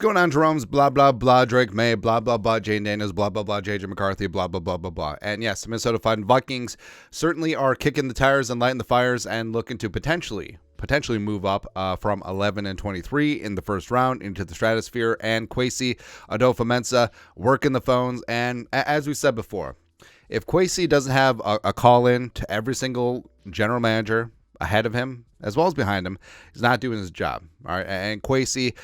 going on, Jerome's blah, blah, blah, Drake May, blah, blah, blah, Jane Daniels, blah, blah, blah, JJ McCarthy, blah, blah, blah, blah, blah. And yes, the Minnesota Vikings certainly are kicking the tires and lighting the fires and looking to potentially move up from 11 and 23 in the first round into the stratosphere. And Kwesi Adofo-Mensah working the phones. And as we said before, if Kwesi doesn't have a call-in to every single general manager ahead of him, as well as behind him, he's not doing his job. All right, and Kwesi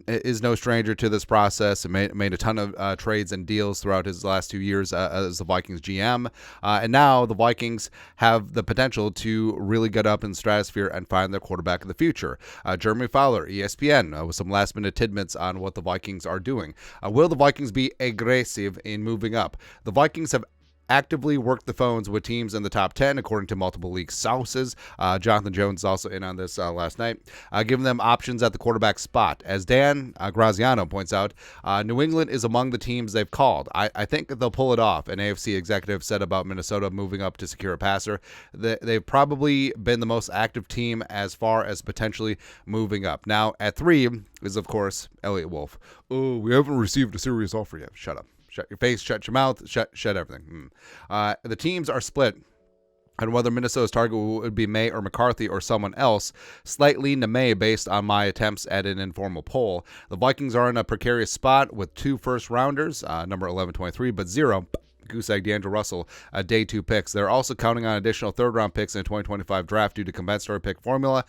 is no stranger to this process and made a ton of trades and deals throughout his last 2 years as the Vikings GM. And now the Vikings have the potential to really get up in the stratosphere and find their quarterback of the future. Jeremy Fowler, ESPN, with some last-minute tidbits on what the Vikings are doing. Will the Vikings be aggressive in moving up? The Vikings have actively worked the phones with teams in the top 10, according to multiple league sources. Jonathan Jones is also in on this last night, giving them options at the quarterback spot. As Dan Graziano points out, New England is among the teams they've called. I think they'll pull it off. An AFC executive said about Minnesota moving up to secure a passer. They've probably been the most active team as far as potentially moving up. Now, at 3 is, of course, Elliott Wolf. Oh, we haven't received a serious offer yet. Shut up. Shut your face, shut your mouth, shut everything. The teams are split on whether Minnesota's target would be May or McCarthy or someone else. Slightly to May based on my attempts at an informal poll. The Vikings are in a precarious spot with 2 first-rounders, number 11-23, but 0 goose egg D'Angelo Russell, day 2 picks. They're also counting on additional third-round picks in the 2025 draft due to compensatory pick formula,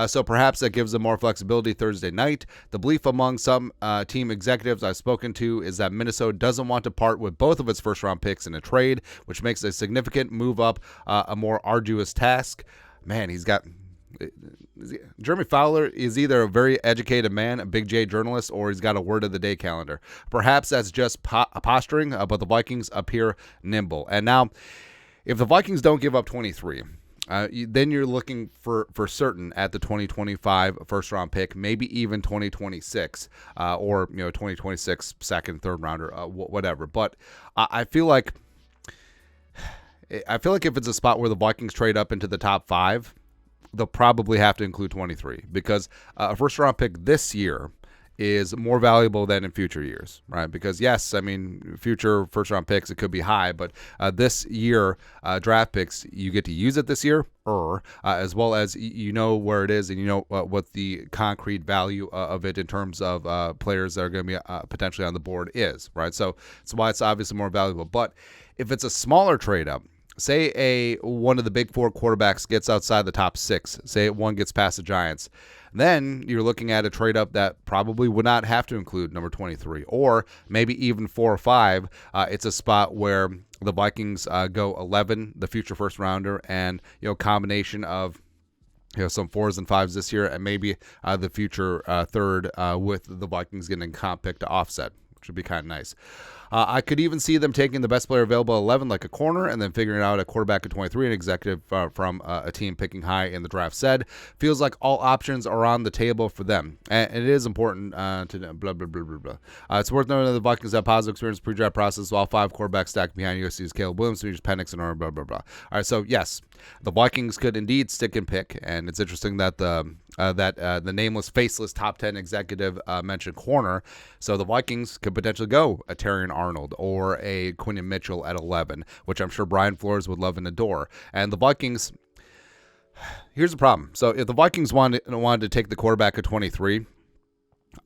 so perhaps that gives them more flexibility Thursday night. The belief among some team executives I've spoken to is that Minnesota doesn't want to part with both of its first-round picks in a trade, which makes a significant move up a more arduous task. Man, Jeremy Fowler is either a very educated man, a big J journalist, or he's got a word of the day calendar. Perhaps that's just posturing, but the Vikings appear nimble. And now, if the Vikings don't give up 23, then you're looking for certain at the 2025 first round pick, maybe even 2026, or 2026 second, third rounder, whatever. But I feel like if it's a spot where the Vikings trade up into the top 5, they'll probably have to include 23 because a first-round pick this year is more valuable than in future years, right? Because, yes, I mean, future first-round picks, it could be high, but this year, draft picks, you get to use it this year, as well as you know where it is and you know what the concrete value of it in terms of players that are going to be potentially on the board is, right? So that's why it's obviously more valuable. But if it's a smaller trade-up, say one of the big 4 quarterbacks gets outside the top 6, say one gets past the Giants, then you're looking at a trade-up that probably would not have to include number 23, or maybe even 4 or 5. It's a spot where the Vikings go 11, the future first rounder, and combination of some 4s and 5s this year, and maybe the future third with the Vikings getting a comp pick to offset, which would be kind of nice. I could even see them taking the best player available at 11, like a corner, and then figuring out a quarterback at 23, an executive from a team picking high in the draft said. Feels like all options are on the table for them. And it is important to blah, blah, blah, blah, blah. It's worth noting that the Vikings have positive experience pre-draft process, while 5 quarterbacks stacked behind USC's Caleb Williams, Penix, and blah, blah, blah. All right, so yes, the Vikings could indeed stick and pick, and it's interesting that the nameless, faceless top 10 executive mentioned corner, so the Vikings could potentially go a Terrion Arnold or a Quinton Mitchell at 11, which I'm sure Brian Flores would love and adore. And the Vikings, here's the problem. So if the Vikings wanted to take the quarterback at 23,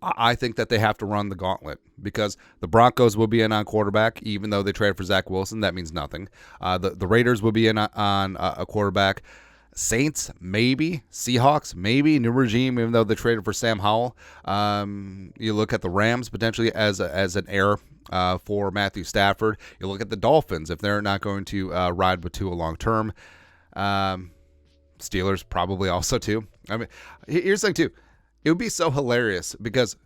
I think that they have to run the gauntlet because the Broncos will be in on quarterback, even though they traded for Zach Wilson. That means nothing. The Raiders will be in on a quarterback. Saints, maybe. Seahawks, maybe. New regime, even though they traded for Sam Howell. You look at the Rams potentially as an heir for Matthew Stafford. You look at the Dolphins if they're not going to ride with Tua long term. Steelers probably also too. I mean, here's the thing too. It would be so hilarious because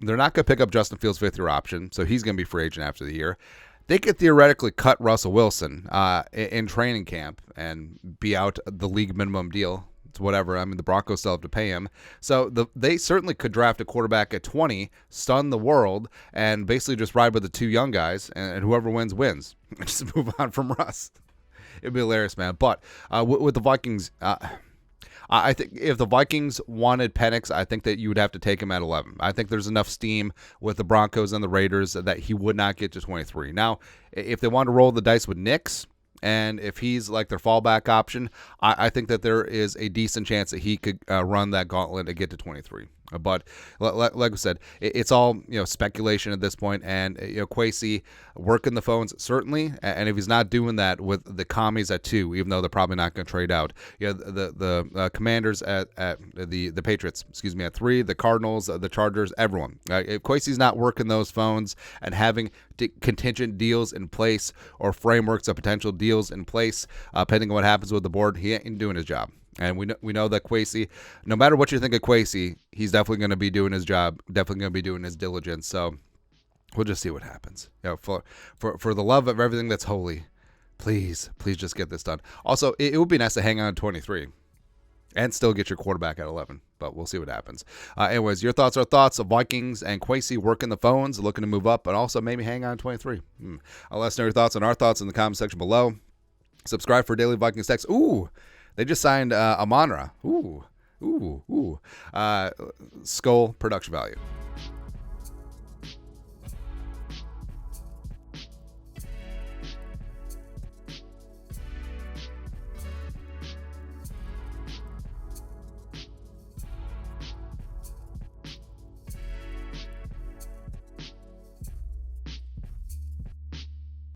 they're not going to pick up Justin Fields' 5th-year option, so he's going to be free agent after the year. They could theoretically cut Russell Wilson in training camp and be out the league minimum deal. It's whatever. I mean, the Broncos still have to pay him. So they certainly could draft a quarterback at 20, stun the world, and basically just ride with the 2 young guys, and whoever wins, wins. Just move on from Russ. It'd be hilarious, man. But with the Vikings, I think if the Vikings wanted Penix, I think that you would have to take him at 11. I think there's enough steam with the Broncos and the Raiders that he would not get to 23. Now, if they want to roll the dice with Nix, and if he's like their fallback option, I think that there is a decent chance that he could run that gauntlet and get to 23. But like I said, it's all speculation at this point. And Kwesi working the phones certainly, and if he's not doing that with the commies at 2, even though they're probably not going to trade out, the Commanders at the Patriots, at 3, the Cardinals, the Chargers, everyone. If Kwesi's not working those phones and having contingent deals in place or frameworks of potential deals in place, depending on what happens with the board, he ain't doing his job. And we know that Kwesi, no matter what you think of Kwesi, he's definitely going to be doing his job, definitely going to be doing his diligence. So we'll just see what happens. For the love of everything that's holy, please just get this done. Also, it would be nice to hang on 23 and still get your quarterback at 11, but we'll see what happens. Anyways, your thoughts are thoughts of Vikings and Kwesi working the phones, looking to move up, but also maybe hang on 23. I'll let us know your thoughts and our thoughts in the comment section below. Subscribe for daily Vikings text. Ooh, they just signed Amon-Ra. Skull production value.